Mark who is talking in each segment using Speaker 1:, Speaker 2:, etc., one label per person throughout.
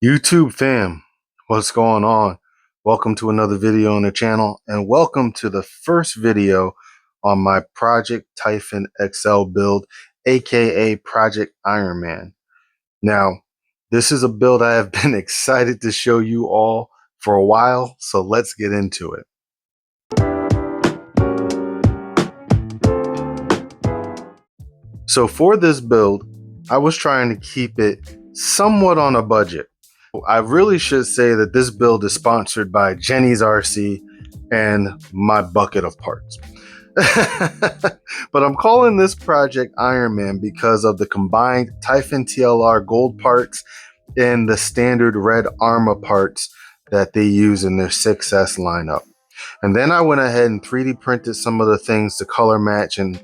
Speaker 1: YouTube fam, what's going on? Welcome to another video on the channel, and welcome to the first video on my Project Typhon XL build, aka Project Ironman. Now, this is a build I have been excited to show you all for a while, so let's get into it. So for this build, I was trying to keep it somewhat on a budget. I really should say that this build is sponsored by Jenny's RC and my bucket of parts. But I'm calling this project Ironman because of the combined Typhon TLR gold parts and the standard red Arrma parts that they use in their 6S lineup. And then I went ahead and 3D printed some of the things to color match, and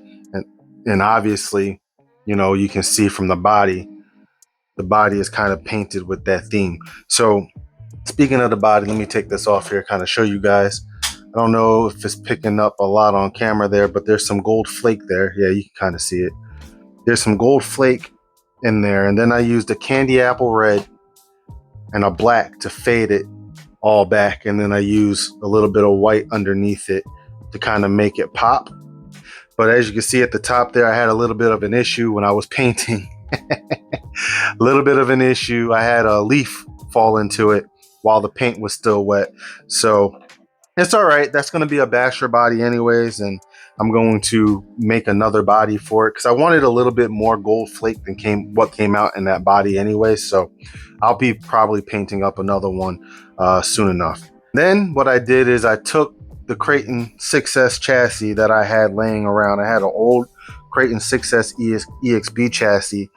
Speaker 1: obviously, you know, you can see from the body is kind of painted with that theme. So speaking of the body, let me take this off here, kind of show you guys. I don't know if it's picking up a lot on camera there, but there's some gold flake there. Yeah, you can kind of see it. There's some gold flake in there. And then I used a candy apple red and a black to fade it all back. And then I use a little bit of white underneath it to kind of make it pop. But as you can see at the top there, I had a little bit of an issue when I was painting. A little bit of an issue. I had a leaf fall into it while the paint was still wet. So it's all right. That's going to be a basher body anyways. And I'm going to make another body for it because I wanted a little bit more gold flake than what came out in that body anyway. So I'll be probably painting up another one soon enough. Then what I did is I took the Creighton 6S chassis that I had laying around. I had an old Creighton 6S EXB chassis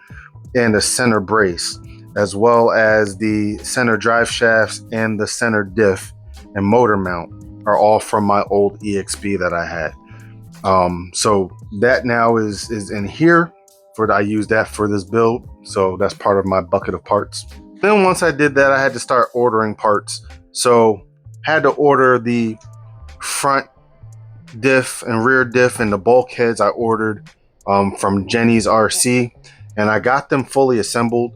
Speaker 1: and a center brace, as well as the center drive shafts and the center diff and motor mount are all from my old EXB that I had. So that now is in here. I use that for this build, so that's part of my bucket of parts. Then once I did that, I had to start ordering parts. So had to order the front diff and rear diff and the bulkheads I ordered from Jenny's RC, and I got them fully assembled.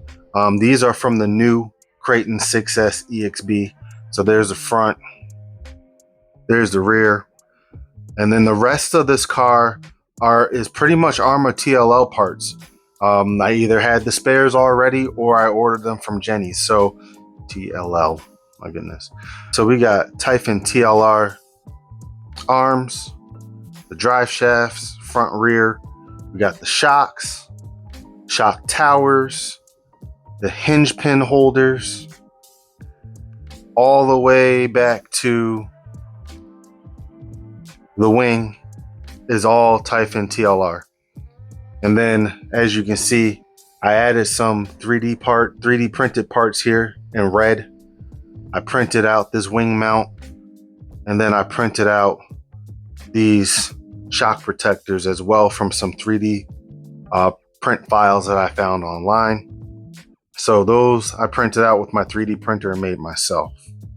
Speaker 1: These are from the new Creighton 6S EXB. So there's the front, there's the rear, and then the rest of this car is pretty much Arrma TLL parts. I either had the spares already or I ordered them from Jenny's. So TLL, my goodness. So we got Typhon TLR arms, the drive shafts, front, rear. We got the shocks, shock towers, the hinge pin holders, all the way back to the wing is all Typhon TLR. And then as you can see, I added some 3D printed parts here in red. I printed out this wing mount, and then I printed out these shock protectors as well from some 3D print files that I found online. So those I printed out with my 3D printer and made myself.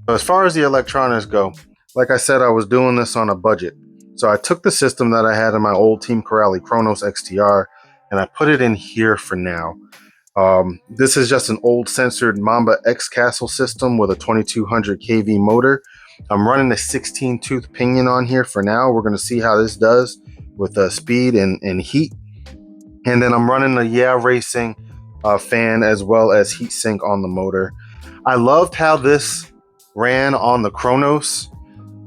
Speaker 1: So as far as the electronics go, like I said, I was doing this on a budget. So I took the system that I had in my old Team Corrali Kronos XTR and I put it in here for now. This is just an old censored Mamba X Castle system with a 2200 kV motor. I'm running a 16 tooth pinion on here for now. We're going to see how this does with speed and heat. And then I'm running a Yeah Racing fan as well as heat sink on the motor. I loved how this ran on the Kronos.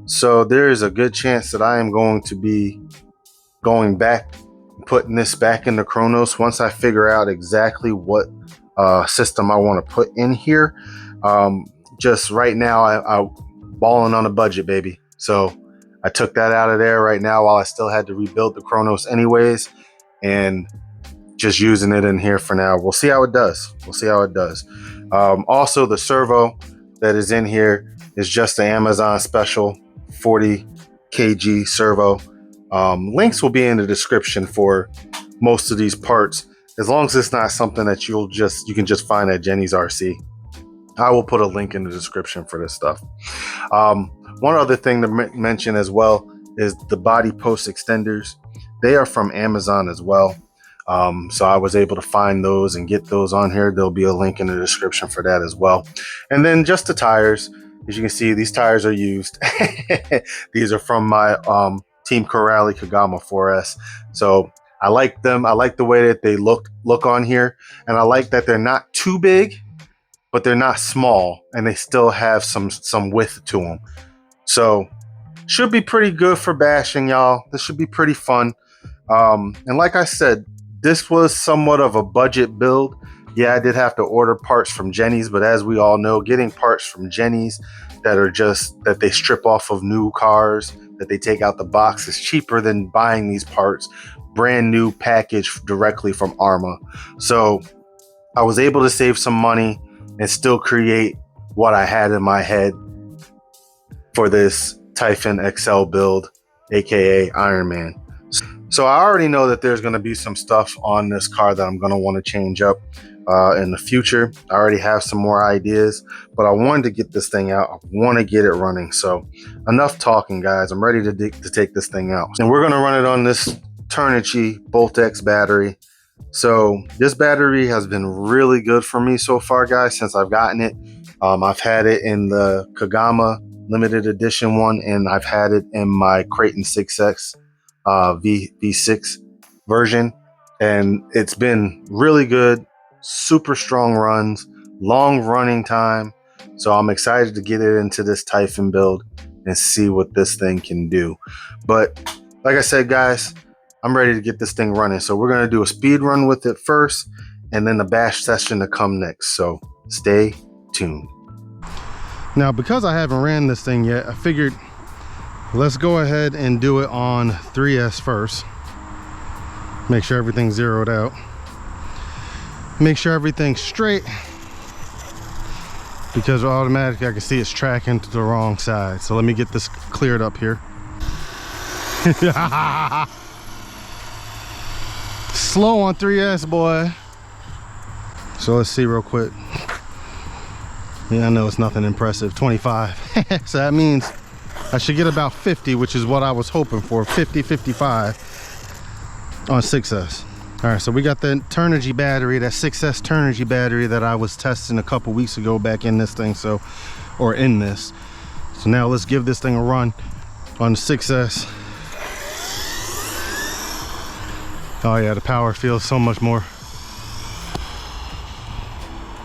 Speaker 1: So there is a good chance that I am going to be going back, putting this back in the Kronos once I figure out exactly what system I want to put in here. Just right now, I'm balling on a budget, baby. So I took that out of there right now while I still had to rebuild the Kronos anyways, and just using it in here for now. We'll see how it does. We'll see how it does. Also, the servo that is in here is just the Amazon special 40 kg servo. Links will be in the description for most of these parts, as long as it's not something that you can just find at Jenny's RC. I will put a link in the description for this stuff. One other thing to mention as well is the body post extenders. They are from Amazon as well. So I was able to find those and get those on here. There'll be a link in the description for that as well. And then just the tires. As you can see, these tires are used. These are from my Team Corrali Kagama 4S. So I like them. I like the way that they look on here. And I like that they're not too big, but they're not small, and they still have some width to them. So should be pretty good for bashing, y'all. This should be pretty fun. And like I said, this was somewhat of a budget build. Yeah, I did have to order parts from Jenny's, but as we all know, getting parts from Jenny's that are just that they strip off of new cars, that they take out the box, is cheaper than buying these parts brand new packaged directly from Arrma. So I was able to save some money and still create what I had in my head for this Typhon XL build, aka Ironman. So I already know that there's going to be some stuff on this car that I'm going to want to change up in the future. I already have some more ideas, but I wanted to get this thing out. I want to get it running. So enough talking, guys. I'm ready to take this thing out. And we're going to run it on this Turnigy Bolt-X battery. So this battery has been really good for me so far, guys, since I've gotten it. I've had it in the Kagama limited edition one, and I've had it in my Creighton 6X V6 version, and it's been really good, super strong runs, long running time. So I'm excited to get it into this Typhon build and see what this thing can do. But like I said, guys, I'm ready to get this thing running. So we're going to do a speed run with it first, and then the bash session to come next. So stay tuned. Now, because I haven't ran this thing yet, I figured let's go ahead and do it on 3S first. Make sure everything's zeroed out. Make sure everything's straight, because automatically I can see it's tracking to the wrong side. So let me get this cleared up here. Slow on 3S, boy. So let's see real quick. Yeah, I know it's nothing impressive. 25. So that means I should get about 50, which is what I was hoping for. 50, 55 on 6S. All right, so we got the Turnigy battery, that 6S Turnigy battery that I was testing a couple weeks ago back in this thing, so, or in this. So now let's give this thing a run on the 6S. Oh yeah, the power feels so much more.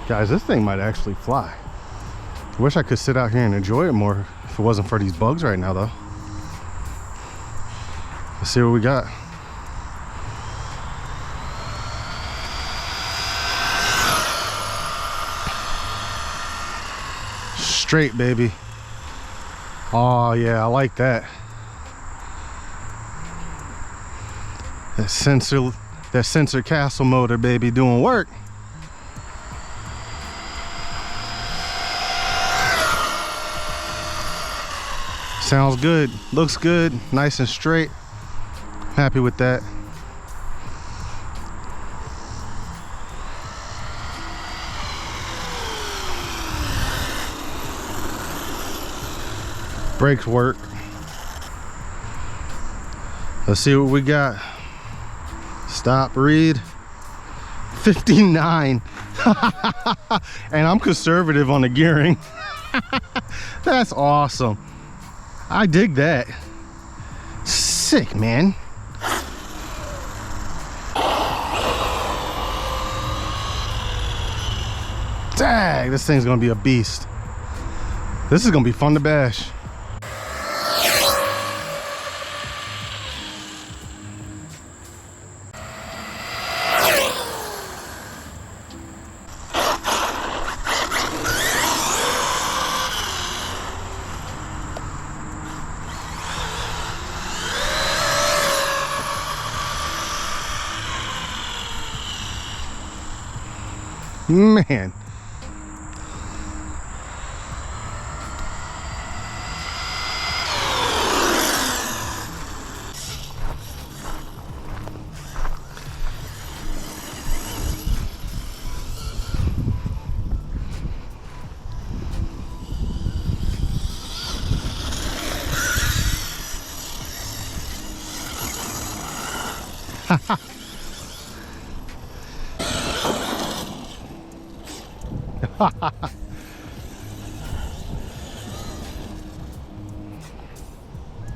Speaker 1: Guys, this thing might actually fly. I wish I could sit out here and enjoy it more if it wasn't for these bugs right now, though. Let's see what we got. Straight, baby. Oh yeah, I like that. That sensor castle motor, baby, doing work. Sounds good, looks good, nice and straight. Happy with that. Brakes work. Let's see what we got. Stop, read. 59. And I'm conservative on the gearing. That's awesome. I dig that. Sick, man. Dang, this thing's gonna be a beast. This is gonna be fun to bash. Man.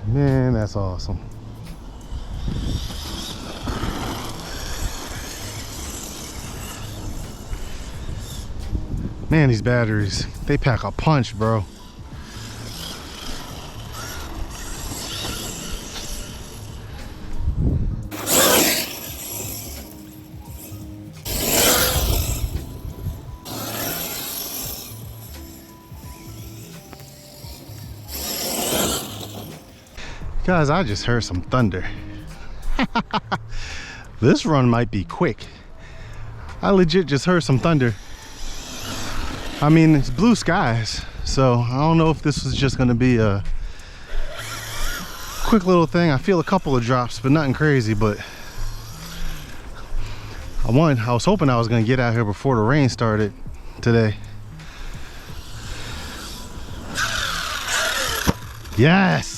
Speaker 1: Man, that's awesome. Man, these batteries, they pack a punch, bro. Guys, I just heard some thunder. This run might be quick. I legit just heard some thunder. I mean, it's blue skies, so I don't know if this was just gonna be a quick little thing. I feel a couple of drops, but nothing crazy. But I was hoping I was gonna get out here before the rain started today. Yes.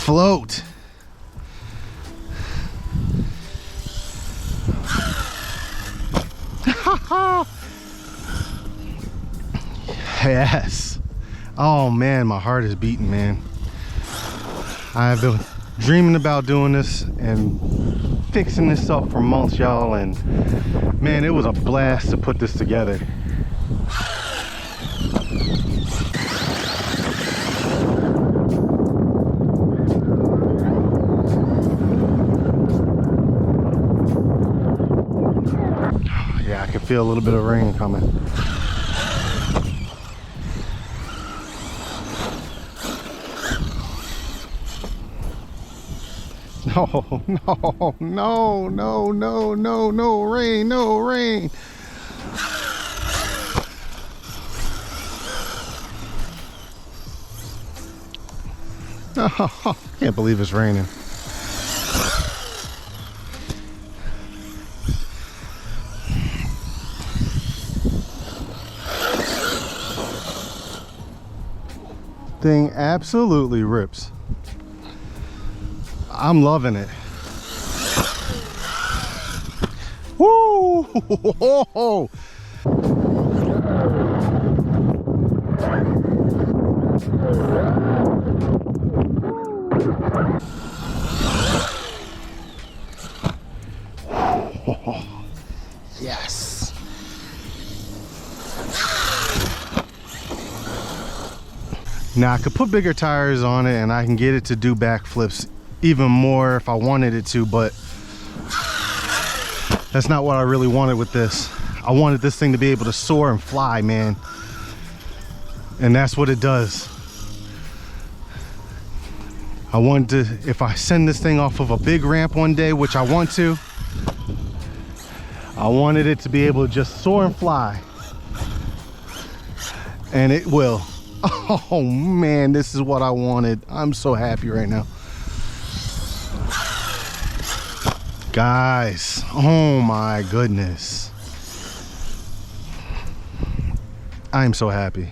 Speaker 1: Float. Yes. Oh man, my heart is beating, man. I've been dreaming about doing this and fixing this up for months, y'all, and man, it was a blast to put this together. Yeah, I can feel a little bit of rain coming. No, no, no, no, no, no, no rain, no rain. Oh, can't believe it's raining. Thing absolutely rips. I'm loving it. Woo! Yes. Now I could put bigger tires on it and I can get it to do backflips even more if I wanted it to, but that's not what I really wanted with this. I wanted this thing to be able to soar and fly, man. And that's what it does. I wanted to, if I send this thing off of a big ramp one day, which I want to, I wanted it to be able to just soar and fly. And it will. Oh man, this is what I wanted. I'm so happy right now. Guys, oh my goodness. I'm so happy.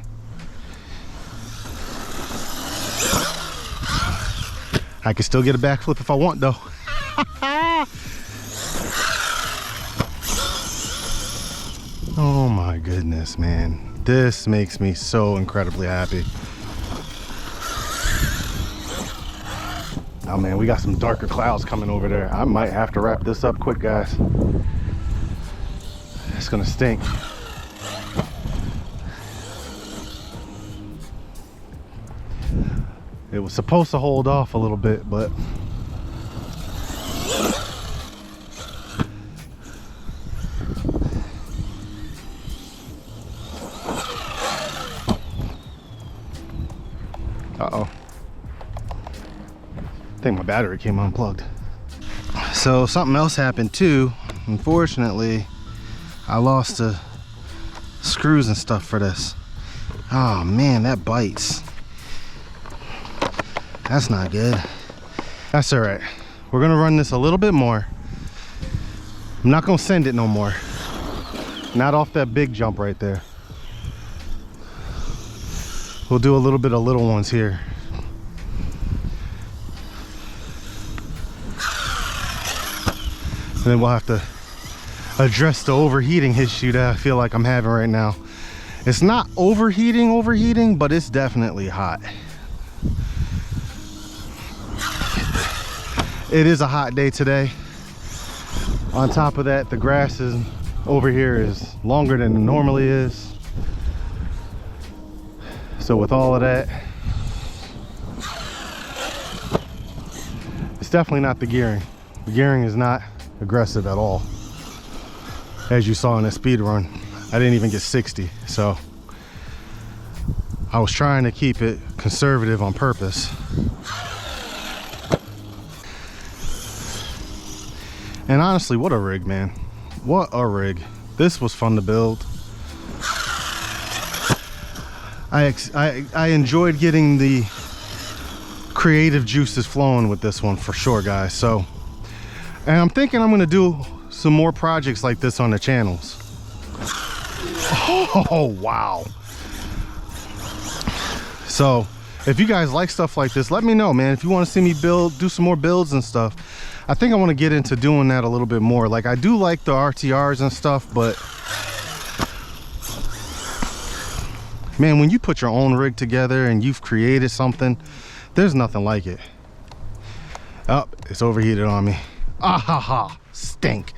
Speaker 1: I can still get a backflip if I want though. Oh my goodness, man. This makes me so incredibly happy. Oh man, we got some darker clouds coming over there. I might have to wrap this up quick, guys. It's gonna stink. It was supposed to hold off a little bit, but uh-oh. I think my battery came unplugged. So something else happened too. Unfortunately, I lost the screws and stuff for this. Oh man, that bites. That's not good. That's all right. We're gonna run this a little bit more. I'm not gonna send it no more. Not off that big jump right there. We'll do a little bit of little ones here. then we'll have to address the overheating issue that I feel like I'm having right now. It's not overheating, but it's definitely hot. It is a hot day today. On top of that, the grass is over here is longer than it normally is. So with all of that, it's definitely not the gearing. The gearing is not aggressive at all. As you saw in the speed run, I didn't even get 60. So I was trying to keep it conservative on purpose. And honestly, what a rig, man. What a rig. This was fun to build. I enjoyed getting the creative juices flowing with this one for sure, guys. So, and I'm thinking I'm gonna do some more projects like this on the channels. Oh, wow. So if you guys like stuff like this, let me know, man. If you want to see me do some more builds and stuff, I think I want to get into doing that a little bit more. Like, I do like the RTRs and stuff, but man, when you put your own rig together and you've created something, there's nothing like it. Oh, it's overheated on me. Ah ha ha, stink.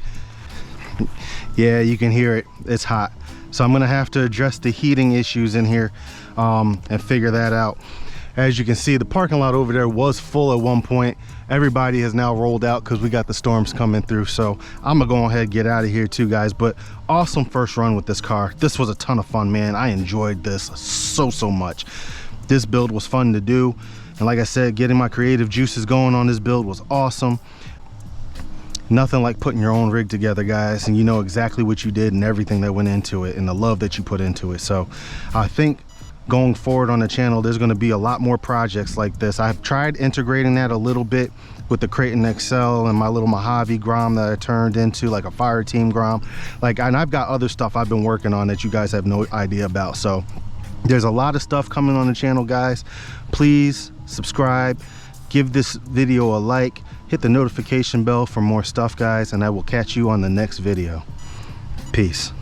Speaker 1: Yeah, you can hear it, it's hot. So I'm gonna have to address the heating issues in here and figure that out. As you can see, the parking lot over there was full at one point. Everybody has now rolled out because we got the storms coming through. So I'm gonna go ahead and get out of here too, guys. But awesome first run with this car. This was a ton of fun, man. I enjoyed this so much. This build was fun to do. And like I said, getting my creative juices going on this build was awesome. Nothing like putting your own rig together, guys, and you know exactly what you did and everything that went into it and the love that you put into it. So I think going forward on the channel, there's going to be a lot more projects like this. I've tried integrating that a little bit with the Creighton XL and my little Mojave Grom that I turned into like a fire team Grom. Like, and I've got other stuff I've been working on that you guys have no idea about. So there's a lot of stuff coming on the channel, guys. Please subscribe, give this video a like, hit the notification bell for more stuff, guys, and I will catch you on the next video. Peace.